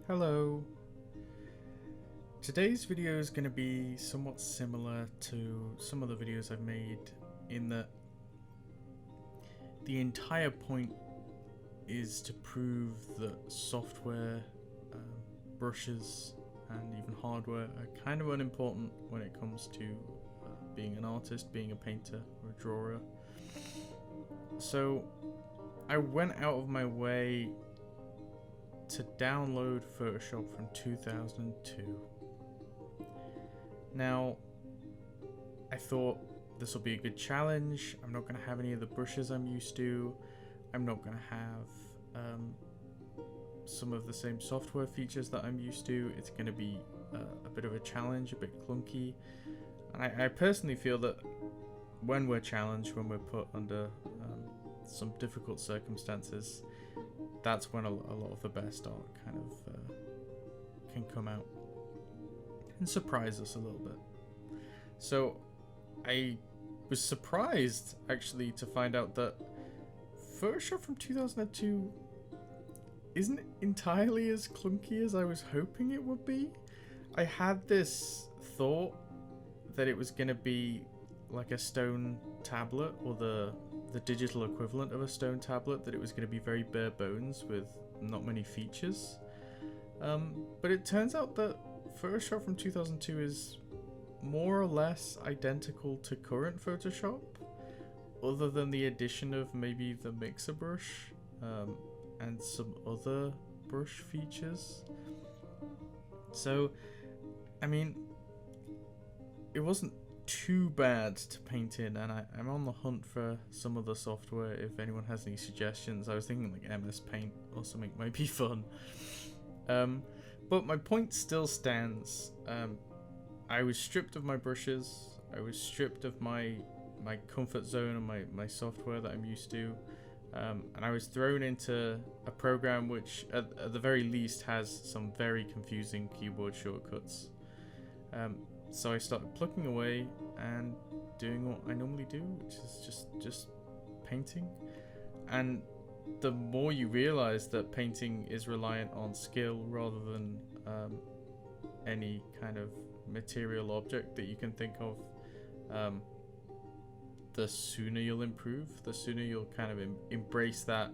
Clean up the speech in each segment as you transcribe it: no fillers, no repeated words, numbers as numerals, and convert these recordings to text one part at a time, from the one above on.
Hello. Today's video is going to be somewhat similar to some of the videos I've made in that the entire point is to prove that software, brushes and even hardware are kind of unimportant when it comes to being an artist, being a painter or a drawer. So I went out of my way to download Photoshop from 2002. Now, I thought this will be a good challenge. I'm not going to have any of the brushes I'm used to. I'm not going to have some of the same software features that I'm used to. It's going to be a bit of a challenge, a bit clunky. And I personally feel that when we're challenged, when we're put under some difficult circumstances, that's when a lot of the best art kind of can come out and surprise us a little bit. So I was surprised actually to find out that Photoshop from 2002 isn't entirely as clunky as I was hoping it would be. I had this thought that it was going to be like a stone tablet, or the digital equivalent of a stone tablet, that it was going to be very bare bones with not many features. But it turns out that Photoshop from 2002 is more or less identical to current Photoshop, other than the addition of maybe the mixer brush and some other brush features. So, I mean, it wasn't too bad to paint in, and I'm on the hunt for some other software if anyone has any suggestions. I was thinking like MS Paint or something might be fun. But my point still stands. I was stripped of my brushes, I was stripped of my comfort zone and my software that I'm used to, and I was thrown into a program which at the very least has some very confusing keyboard shortcuts. So I started plucking away and doing what I normally do, which is just painting. And the more you realize that painting is reliant on skill rather than any kind of material object that you can think of, the sooner you'll improve, the sooner you'll kind of embrace that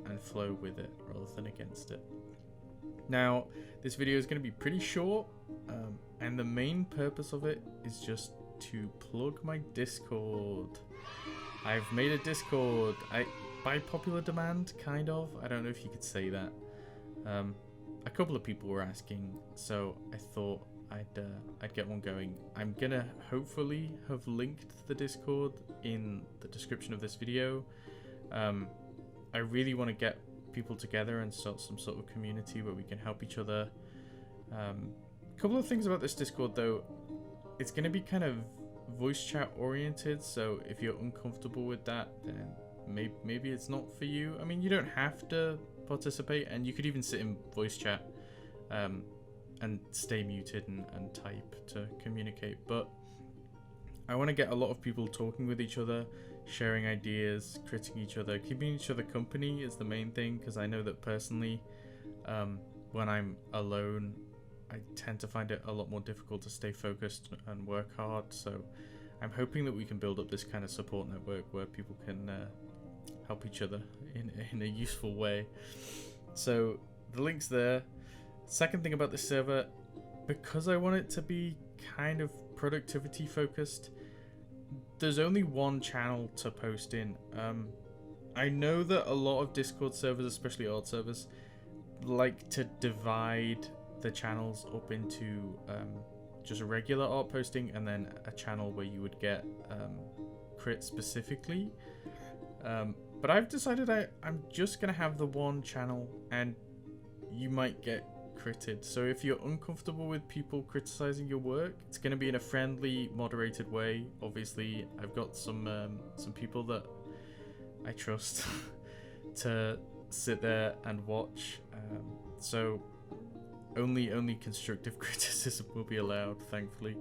and flow with it rather than against it. Now, this video is going to be pretty short, and the main purpose of it is just to plug my Discord. I've made a Discord, by popular demand, kind of. I don't know if you could say that. A couple of people were asking, so I thought I'd get one going. I'm gonna hopefully have linked the Discord in the description of this video. I really want to get people together and start some sort of community where we can help each other. A couple of things about this Discord though. It's going to be kind of voice chat oriented, so if you're uncomfortable with that, then maybe it's not for you. I mean, you don't have to participate, and you could even sit in voice chat and stay muted and type to communicate, but I want to get a lot of people talking with each other, sharing ideas, critiquing each other, keeping each other company is the main thing, because I know that personally, when I'm alone, I tend to find it a lot more difficult to stay focused and work hard. So I'm hoping that we can build up this kind of support network where people can help each other in a useful way. So the link's there. Second thing about this server, because I want it to be kind of productivity focused, there's only one channel to post in. I know that a lot of Discord servers, especially art servers, like to divide the channels up into just a regular art posting and then a channel where you would get crit specifically. But I've decided I'm just gonna have the one channel, and you might get critted. So if you're uncomfortable with people criticizing your work, it's going to be in a friendly, moderated way. Obviously, I've got some people that I trust to sit there and watch. So only constructive criticism will be allowed, thankfully.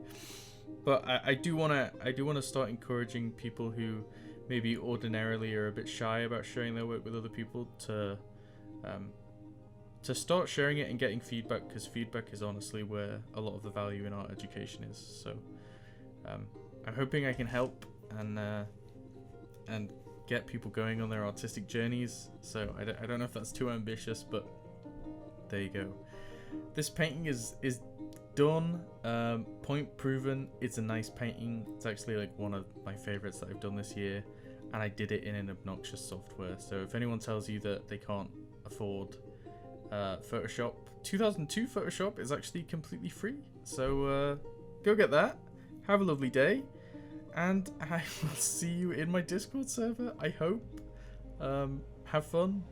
But I do want to start encouraging people who maybe ordinarily are a bit shy about sharing their work with other people to to start sharing it and getting feedback, because feedback is honestly where a lot of the value in art education is. So I'm hoping I can help and get people going on their artistic journeys. So I don't know if that's too ambitious, but there you go. This painting is done, point proven. It's a nice painting. It's actually like one of my favorites that I've done this year, and I did it in an obnoxious software. So if anyone tells you that they can't afford Photoshop, 2002 Photoshop is actually completely free. So go get that. Have a lovely day, and I will see you in my Discord server, I hope. Have fun.